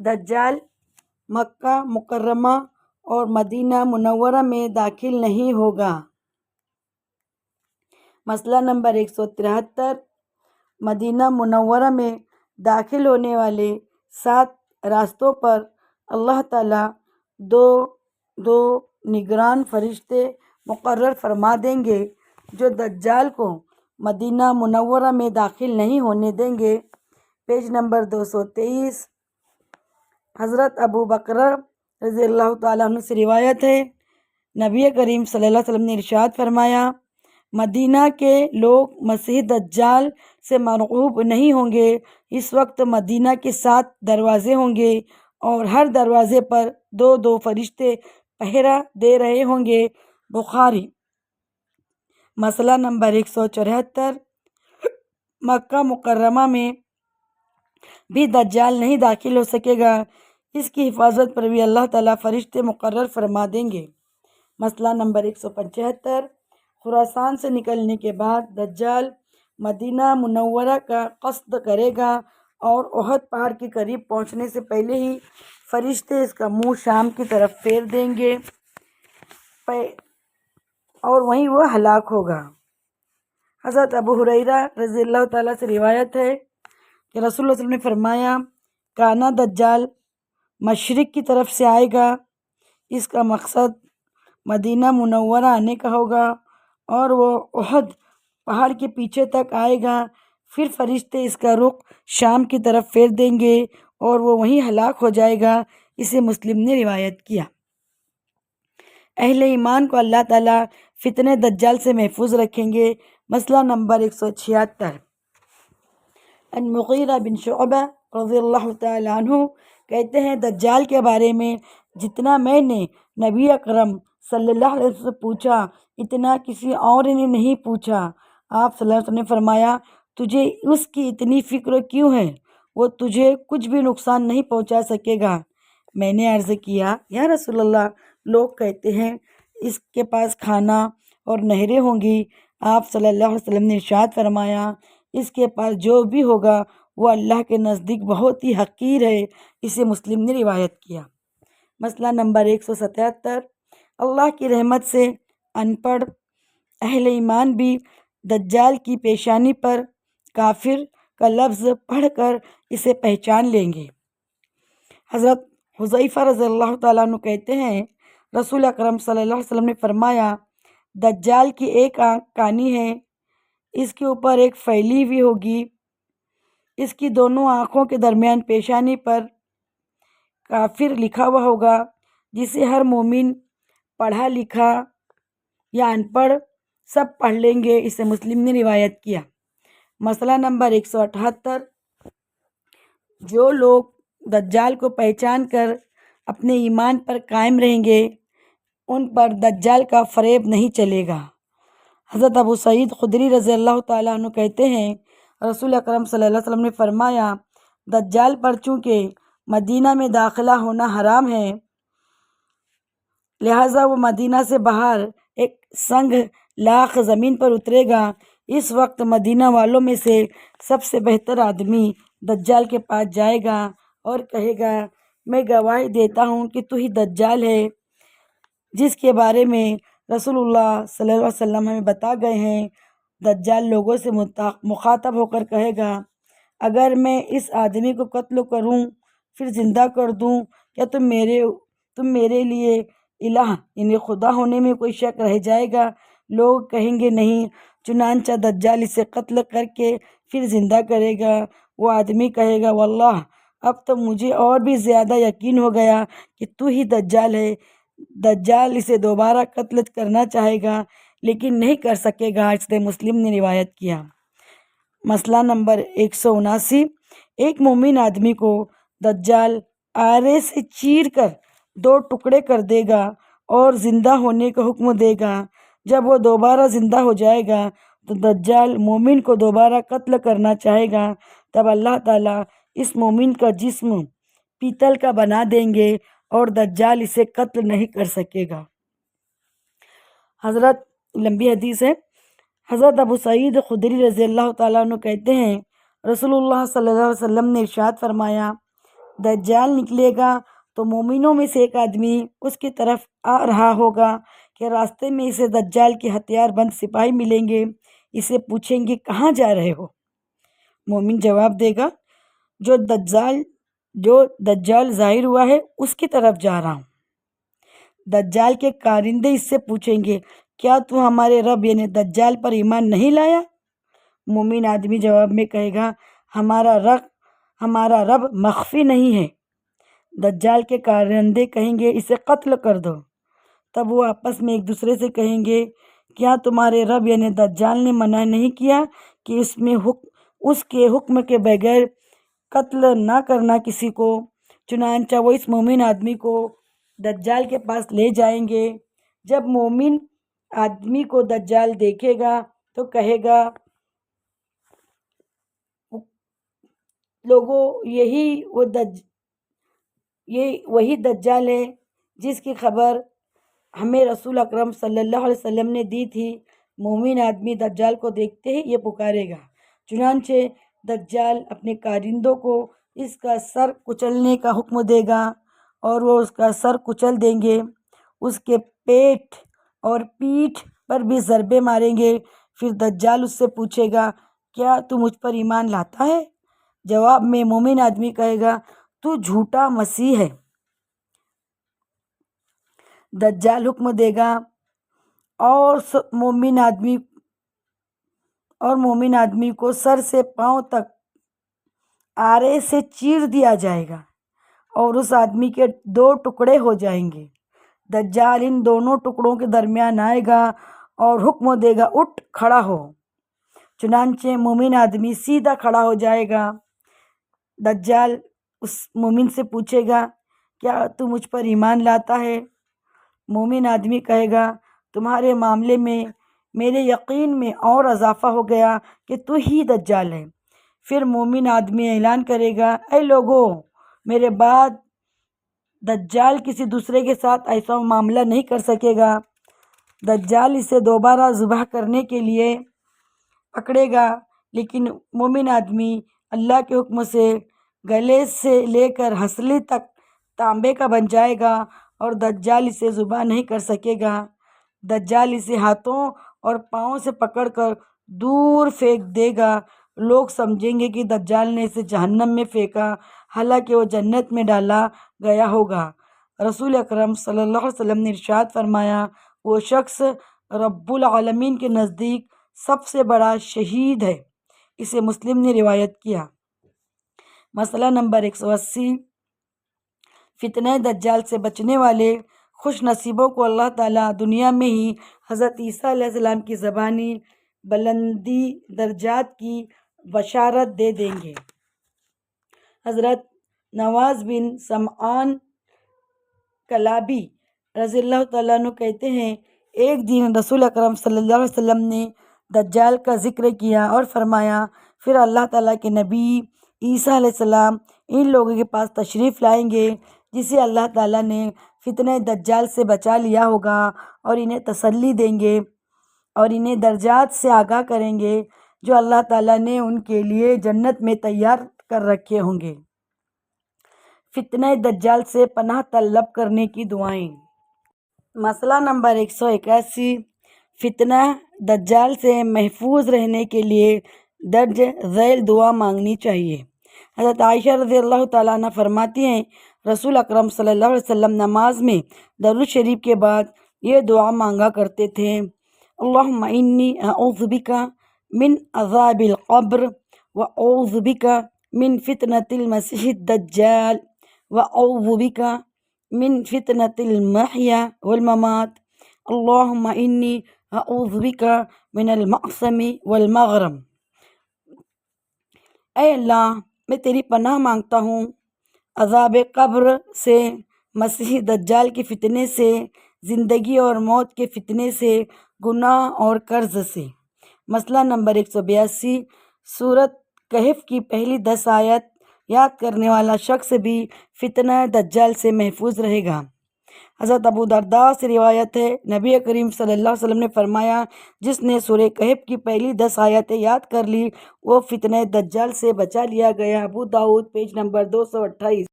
دجال مکہ مکرمہ اور مدینہ منورہ میں داخل نہیں ہوگا۔ مسئلہ نمبر 173، مدینہ منورہ میں داخل ہونے والے 7 راستوں پر اللہ تعالیٰ دو نگران فرشتے مقرر فرما دیں گے جو دجال کو مدینہ منورہ میں داخل نہیں ہونے دیں گے۔ Page number 223۔ حضرت ابو بکر رضی اللہ تعالیٰ عنہ سے روایت ہے، نبی کریم صلی اللہ علیہ وسلم نے ارشاد فرمایا، مدینہ کے لوگ مسیح دجال سے مرعوب نہیں ہوں گے۔ اس وقت مدینہ کے 7 دروازے ہوں گے اور ہر دروازے پر 2 فرشتے پہرا دے رہے ہوں گے۔ بخاری۔ مسئلہ نمبر 174، مکہ مکرمہ میں بھی دجال نہیں داخل ہو سکے گا، اس کی حفاظت پر بھی اللہ تعالیٰ فرشتے مقرر فرما دیں گے۔ مسئلہ نمبر 175، خراسان سے نکلنے کے بعد دجال مدینہ منورہ کا قصد کرے گا اور احد پہاڑ کے قریب پہنچنے سے پہلے ہی فرشتے اس کا منہ شام کی طرف پھیر دیں گے اور وہیں وہ ہلاک ہوگا۔ حضرت ابو ہریرہ رضی اللہ تعالیٰ سے روایت ہے کہ رسول اللہ صلی اللہ علیہ وسلم نے فرمایا، کانا دجال مشرق کی طرف سے آئے گا، اس کا مقصد مدینہ منورہ آنے کا ہوگا اور وہ احد پہاڑ کے پیچھے تک آئے گا، پھر فرشتے اس کا رخ شام کی طرف پھیر دیں گے اور وہ وہیں ہلاک ہو جائے گا۔ اسے مسلم نے روایت کیا۔ اہل ایمان کو اللہ تعالیٰ فتنہ دجال سے محفوظ رکھیں گے۔ مسئلہ نمبر 176، ان مغیرہ بن شعبہ رضی اللہ تعالیٰ عنہ کہتے ہیں، دجال کے بارے میں جتنا میں نے نبی اکرم صلی اللہ علیہ وسلم سے پوچھا اتنا کسی اور نے نہیں پوچھا۔ آپ صلی اللہ علیہ وسلم نے فرمایا، تجھے اس کی اتنی فکر کیوں ہے؟ وہ تجھے کچھ بھی نقصان نہیں پہنچا سکے گا۔ میں نے عرض کیا، یا رسول اللہ، لوگ کہتے ہیں اس کے پاس کھانا اور نہریں ہوں گی۔ آپ صلی اللہ علیہ وسلم نے ارشاد فرمایا، اس کے پاس جو بھی ہوگا وہ اللہ کے نزدیک بہت ہی حقیر ہے۔ اسے مسلم نے روایت کیا۔ مسئلہ نمبر 177، اللہ کی رحمت سے ان پڑھ اہل ایمان بھی دجال کی پیشانی پر کافر کا لفظ پڑھ کر اسے پہچان لیں گے۔ حضرت حذیفہ رضی اللہ تعالیٰ عنہ کہتے ہیں، رسول اکرم صلی اللہ علیہ وسلم نے فرمایا، دجال کی ایک آنکھ کانی ہے، اس کے اوپر ایک پھیلی ہوئی ہوگی، اس کی دونوں آنکھوں کے درمیان پیشانی پر کافر لکھا ہوا ہوگا، جسے ہر مومن پڑھا لکھا یا ان پڑھ سب پڑھ لیں گے۔ اسے مسلم نے روایت کیا۔ مسئلہ نمبر 178، جو لوگ دجال کو پہچان کر اپنے ایمان پر قائم رہیں گے ان پر دجال کا فریب نہیں چلے گا۔ حضرت ابو سعید خدری رضی اللہ تعالیٰ عنہ کہتے ہیں، رسول اکرم صلی اللہ علیہ وسلم نے فرمایا، دجال پر چونکہ مدینہ میں داخلہ ہونا حرام ہے، لہٰذا وہ مدینہ سے باہر ایک سنگ لاخ زمین پر اترے گا۔ اس وقت مدینہ والوں میں سے سب سے بہتر آدمی دجال کے پاس جائے گا اور کہے گا، میں گواہی دیتا ہوں کہ تو ہی دجال ہے، جس کے بارے میں رسول اللہ صلی اللہ علیہ وسلم ہمیں بتا گئے ہیں۔ دجال لوگوں سے مخاطب ہو کر کہے گا، اگر میں اس آدمی کو قتل کروں پھر زندہ کر دوں، کیا تم میرے لیے الہ یعنی خدا ہونے میں کوئی شک رہ جائے گا؟ لوگ کہیں گے نہیں۔ چنانچہ دجال اسے قتل کر کے پھر زندہ کرے گا۔ وہ آدمی کہے گا، واللہ اب تو مجھے اور بھی زیادہ یقین ہو گیا کہ تو ہی دجال ہے۔ دجال اسے دوبارہ قتل کرنا چاہے گا لیکن نہیں کر سکے گا۔ اس نے مسلم نے روایت کیا۔ مسئلہ نمبر 179، ایک مومن آدمی کو دجال آرے سے چیر کر 2 ٹکڑے کر دے گا اور زندہ ہونے کا حکم دے گا۔ جب وہ دوبارہ زندہ ہو جائے گا تو دجال مومن کو دوبارہ قتل کرنا چاہے گا، تب اللہ تعالیٰ اس مومن کا جسم پیتل کا بنا دیں گے اور دجال اسے قتل نہیں کر سکے گا۔ حضرت لمبی حدیث ہے، حضرت ابو سعید خدری رضی اللہ تعالیٰ عنہ کہتے ہیں، رسول اللہ صلی اللہ علیہ وسلم نے ارشاد فرمایا، دجال نکلے گا تو مومنوں میں سے ایک آدمی اس کی طرف آ رہا ہوگا کہ راستے میں اسے دجال کے ہتھیار بند سپاہی ملیں گے، اسے پوچھیں گے کہاں جا رہے ہو؟ مومن جواب دے گا جو دجال ظاہر ہوا ہے اس کی طرف جا رہا ہوں۔ دجال کے کارندے اس سے پوچھیں گے کیا تو ہمارے رب یعنی دجال پر ایمان نہیں لایا؟ مومن آدمی جواب میں کہے گا ہمارا رب مخفی نہیں ہے۔ دجال کے کارندے کہیں گے اسے قتل کر دو۔ تب وہ آپس میں ایک دوسرے سے کہیں گے کیا تمہارے رب یعنی دجال نے منع نہیں کیا کہ اس کے حکم کے بغیر قتل نہ کرنا کسی کو؟ چنانچہ وہ اس مومن آدمی کو دجال کے پاس لے جائیں گے۔ جب مومن آدمی کو دجال دیکھے گا تو کہے گا لوگوں یہ وہی دجال ہے جس کی خبر ہمیں رسول اکرم صلی اللہ علیہ وسلم نے دی تھی۔ مومن آدمی دجال کو دیکھتے ہی یہ پکارے گا، چنانچہ دجال اپنے کارندوں کو اس کا سر کچلنے کا حکم دے گا اور وہ اس کا سر کچل دیں گے، اس کے پیٹ اور پیٹھ پر بھی ضربے ماریں گے۔ پھر دجال اس سے پوچھے گا کیا تو مجھ پر ایمان لاتا ہے؟ جواب میں مومن آدمی کہے گا تو جھوٹا مسیح ہے۔ دجال حکم دے گا اور مومن آدمی کو سر سے پاؤں تک آرے سے چیر دیا جائے گا اور اس آدمی کے 2 ٹکڑے ہو جائیں گے۔ دجال ان دونوں ٹکڑوں کے درمیان آئے گا اور حکم دے گا اٹھ کھڑا ہو۔ چنانچہ مومن آدمی سیدھا کھڑا ہو جائے گا۔ دجال اس مومن سے پوچھے گا کیا تو مجھ پر ایمان لاتا ہے؟ مومن آدمی کہے گا تمہارے معاملے میں میرے یقین میں اور اضافہ ہو گیا کہ تو ہی دجال ہے۔ پھر مومن آدمی اعلان کرے گا اے لوگوں، میرے بعد دجال کسی دوسرے کے ساتھ ایسا معاملہ نہیں کر سکے گا۔ دجال اسے دوبارہ ذبح کرنے کے لیے پکڑے گا، لیکن مومن آدمی اللہ کے حکم سے گلے سے لے کر ہنسلی تک تانبے کا بن جائے گا اور دجال اسے ذبح نہیں کر سکے گا۔ دجال اسے ہاتھوں اور پاؤں سے پکڑ کر دور پھینک دے گا۔ لوگ سمجھیں گے کہ دجال نے اسے جہنم میں پھینکا، حالانکہ وہ جنت میں ڈالا گیا ہوگا۔ رسول اکرم صلی اللہ علیہ وسلم نے ارشاد فرمایا وہ شخص رب العالمین کے نزدیک سب سے بڑا شہید ہے۔ اسے مسلم نے روایت کیا۔ مسئلہ نمبر 180، فتنہ دجال سے بچنے والے خوش نصیبوں کو اللہ تعالیٰ دنیا میں ہی حضرت عیسیٰ علیہ السلام کی زبانی بلندی درجات کی بشارت دے دیں گے۔ حضرت نواز بن سمعان کلابی رضی اللہ تعالیٰ عنہ کہتے ہیں ایک دن رسول اکرم صلی اللہ علیہ وسلم نے دجال کا ذکر کیا اور فرمایا پھر اللہ تعالیٰ کے نبی عیسیٰ علیہ السلام ان لوگوں کے پاس تشریف لائیں گے جسے اللہ تعالیٰ نے فتنہ دجال سے بچا لیا ہوگا، اور انہیں تسلی دیں گے اور انہیں درجات سے آگاہ کریں گے جو اللہ تعالیٰ نے ان کے لیے جنت میں تیار کر رکھے ہوں گے۔ فتنہ دجال سے پناہ طلب کرنے کی دعائیں۔ مسئلہ نمبر 181، فتنہ دجال سے محفوظ رہنے کے لیے درج ذیل دعا مانگنی چاہیے۔ حضرت عائشہ رضی اللہ تعالیٰ عنہ فرماتی ہیں رسول اکرم صلی اللہ علیہ وسلم نماز میں درود شریف کے بعد یہ دعا مانگا کرتے تھے اللہم انی اعوذ بک من عذاب القبر واعوذ بک من فتنة المسیح الدجال واعوذ بک من فتنة المحیا والممات اللہم انی اعوذ بک من المعصم والمغرم۔ اے اللہ، میں تیری پناہ مانگتا ہوں عذاب قبر سے، مسیح دجال کے فتنے سے، زندگی اور موت کے فتنے سے، گناہ اور قرض سے۔ مسئلہ نمبر 182، سورۃ کہف کی پہلی 10 آیت یاد کرنے والا شخص بھی فتنہ دجال سے محفوظ رہے گا۔ حضرت ابو درداء سے روایت ہے نبی کریم صلی اللہ علیہ وسلم نے فرمایا جس نے سورہ کہف کی پہلی 10 آیتیں یاد کر لی وہ فتنہ دجال سے بچا لیا گیا۔ ابو داؤد پیج نمبر 228۔